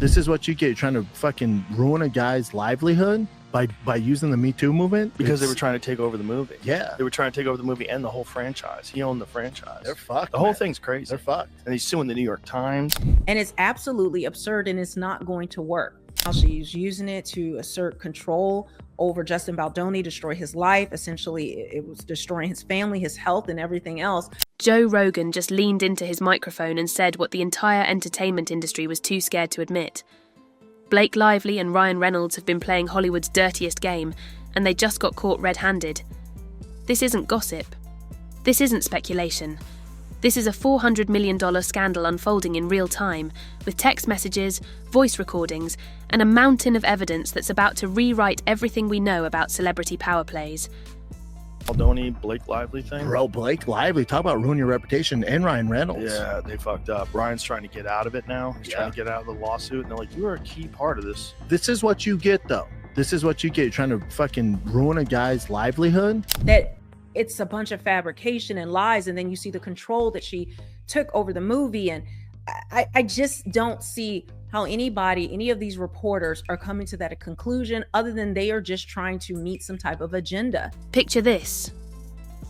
This is what you get. You're trying to fucking ruin a guy's livelihood by using the Me Too movement. Because they were trying to take over the movie. Yeah. They were trying to take over the movie and the whole franchise. He owned the franchise. They're fucked. The whole thing's crazy. They're fucked. And he's suing the New York Times. And it's absolutely absurd, and it's not going to work. She's using it to assert control over Justin Baldoni, destroy his life. Essentially, it was destroying his family, his health, and everything else. Joe Rogan just leaned into his microphone and said what the entire entertainment industry was too scared to admit. Blake Lively and Ryan Reynolds have been playing Hollywood's dirtiest game, and they just got caught red-handed. This isn't gossip. This isn't speculation. This is a $400 million scandal unfolding in real time, with text messages, voice recordings, and a mountain of evidence that's about to rewrite everything we know about celebrity power plays. Baldoni, Blake Lively thing. Bro, Blake Lively, talk about ruin your reputation, and Ryan Reynolds. Yeah, they fucked up. Ryan's trying to get out of it now. He's trying to get out of the lawsuit, and they're like, you are a key part of this. This is what you get, though. This is what you get. You're trying to fucking ruin a guy's livelihood. That it's a bunch of fabrication and lies, and then you see the control that she took over the movie. And I just don't see how any of these reporters are coming to that conclusion, other than they are just trying to meet some type of agenda. Picture this.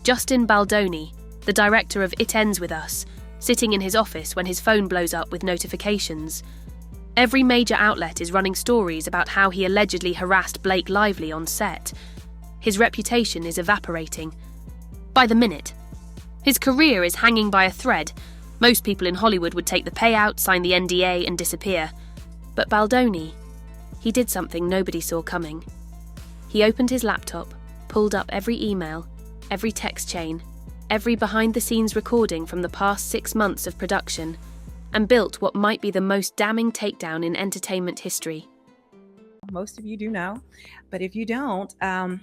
Justin Baldoni, the director of It Ends With Us, sitting in his office when his phone blows up with notifications. Every major outlet is running stories about how he allegedly harassed Blake Lively on set. His reputation is evaporating. By the minute. His career is hanging by a thread. Most people in Hollywood would take the payout, sign the NDA, and disappear. But Baldoni, he did something nobody saw coming. He opened his laptop, pulled up every email, every text chain, every behind-the-scenes recording from the past 6 months of production, and built what might be the most damning takedown in entertainment history. Most of you do know, but if you don't, I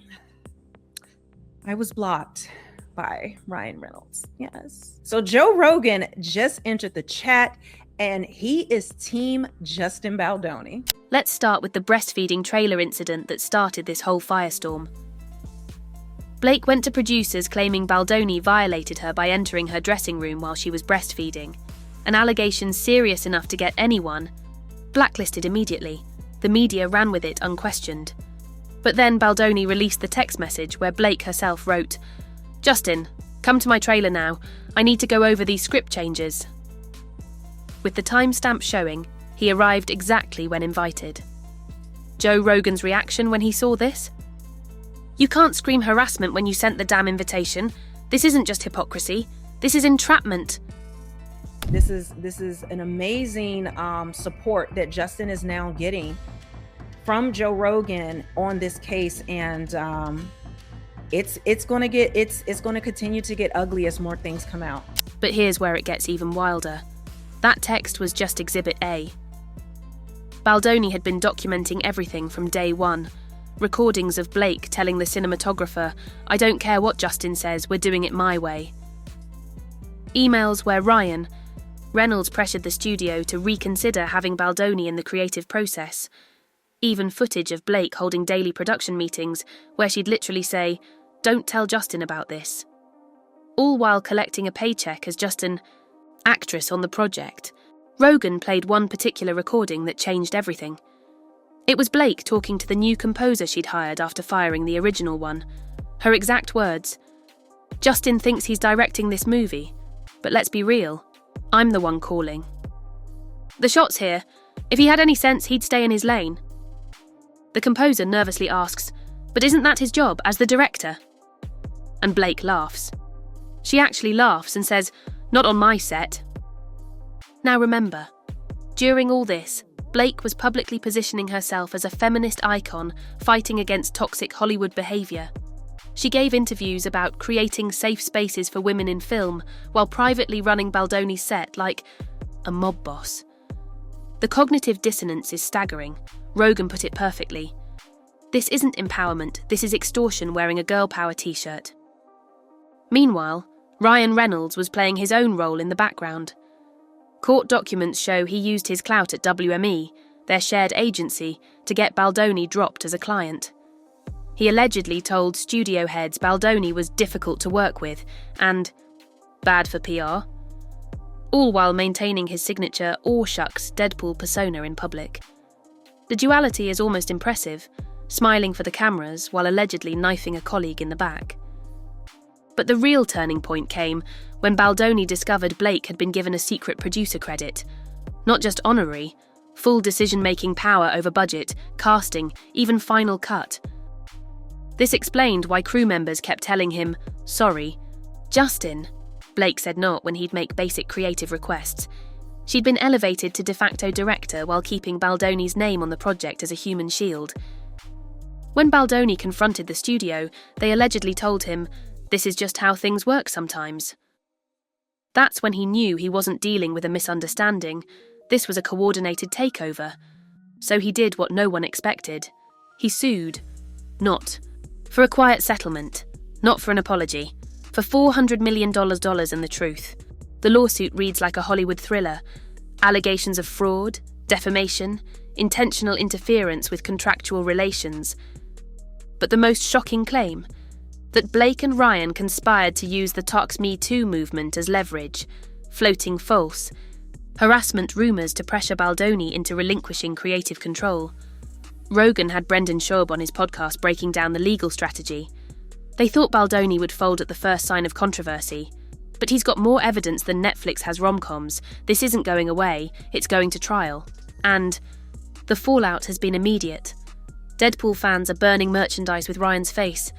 was blocked by Ryan Reynolds. Yes. So Joe Rogan just entered the chat, and he is team Justin Baldoni. Let's start with the breastfeeding trailer incident that started this whole firestorm. Blake went to producers claiming Baldoni violated her by entering her dressing room while she was breastfeeding, an allegation serious enough to get anyone blacklisted immediately. The media ran with it unquestioned. But then Baldoni released the text message where Blake herself wrote, "Justin, come to my trailer now. I need to go over these script changes." With the timestamp showing, he arrived exactly when invited. Joe Rogan's reaction when he saw this? "You can't scream harassment when you sent the damn invitation. This isn't just hypocrisy. This is entrapment." This is an amazing support that Justin is now getting from Joe Rogan on this case, and it's going to continue to get ugly as more things come out. But here's where it gets even wilder. That text was just Exhibit A. Baldoni had been documenting everything from day one. Recordings of Blake telling the cinematographer, "I don't care what Justin says, we're doing it my way." Emails where Reynolds pressured the studio to reconsider having Baldoni in the creative process. Even footage of Blake holding daily production meetings where she'd literally say, "Don't tell Justin about this." All while collecting a paycheck as just an actress on the project. Rogan played one particular recording that changed everything. It was Blake talking to the new composer she'd hired after firing the original one. Her exact words, "Justin thinks he's directing this movie, but let's be real, I'm the one calling. The shot's here. If he had any sense, he'd stay in his lane." The composer nervously asks, "But isn't that his job as the director?" And Blake laughs. She actually laughs and says, "Not on my set." Now remember, during all this, Blake was publicly positioning herself as a feminist icon fighting against toxic Hollywood behaviour. She gave interviews about creating safe spaces for women in film while privately running Baldoni's set like a mob boss. The cognitive dissonance is staggering. Rogan put it perfectly. This isn't empowerment, this is extortion wearing a girl power t-shirt. Meanwhile, Ryan Reynolds was playing his own role in the background. Court documents show he used his clout at WME, their shared agency, to get Baldoni dropped as a client. He allegedly told studio heads Baldoni was difficult to work with and bad for PR. all while maintaining his signature "aw shucks" Deadpool persona in public. The duality is almost impressive, smiling for the cameras while allegedly knifing a colleague in the back. But the real turning point came when Baldoni discovered Blake had been given a secret producer credit. Not just honorary, full decision-making power over budget, casting, even final cut. This explained why crew members kept telling him, "Sorry, Justin." Blake said not when he'd make basic creative requests. She'd been elevated to de facto director while keeping Baldoni's name on the project as a human shield. When Baldoni confronted the studio, they allegedly told him, "This is just how things work sometimes." That's when he knew he wasn't dealing with a misunderstanding. This was a coordinated takeover. So he did what no one expected. He sued. Not for a quiet settlement, not for an apology, for $400 million and the truth. The lawsuit reads like a Hollywood thriller. Allegations of fraud, defamation, intentional interference with contractual relations. But the most shocking claim, that Blake and Ryan conspired to use the Talks Me Too movement as leverage, floating false, harassment rumours to pressure Baldoni into relinquishing creative control. Rogan had Brendan Schaub on his podcast breaking down the legal strategy. They thought Baldoni would fold at the first sign of controversy, but he's got more evidence than Netflix has rom-coms. This isn't going away, it's going to trial. And the fallout has been immediate. Deadpool fans are burning merchandise with Ryan's face.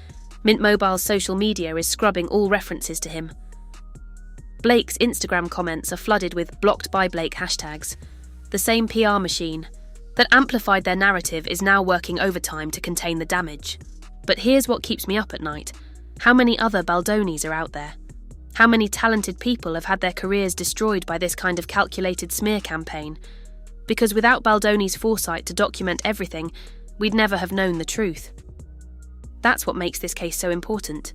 Mint Mobile's social media is scrubbing all references to him. Blake's Instagram comments are flooded with "blocked by Blake" hashtags. The same PR machine that amplified their narrative is now working overtime to contain the damage. But here's what keeps me up at night. How many other Baldonis are out there? How many talented people have had their careers destroyed by this kind of calculated smear campaign? Because without Baldoni's foresight to document everything, we'd never have known the truth. That's what makes this case so important.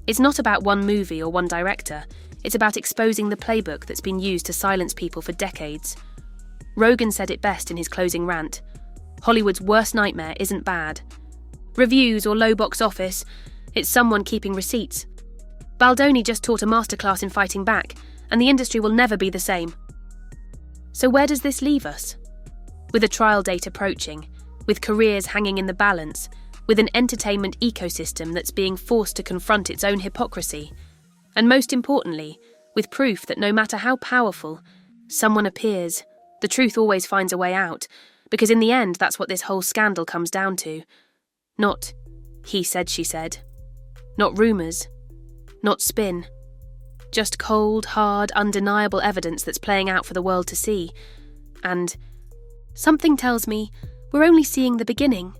It's not about one movie or one director. It's about exposing the playbook that's been used to silence people for decades. Rogan said it best in his closing rant. Hollywood's worst nightmare isn't bad. Reviews or low box office, it's someone keeping receipts. Baldoni just taught a masterclass in fighting back, and the industry will never be the same. So where does this leave us? With a trial date approaching, with careers hanging in the balance, with an entertainment ecosystem that's being forced to confront its own hypocrisy, and most importantly, with proof that no matter how powerful someone appears, the truth always finds a way out, because in the end that's what this whole scandal comes down to. Not he said, she said. Not rumours. Not spin. Just cold, hard, undeniable evidence that's playing out for the world to see. And something tells me we're only seeing the beginning.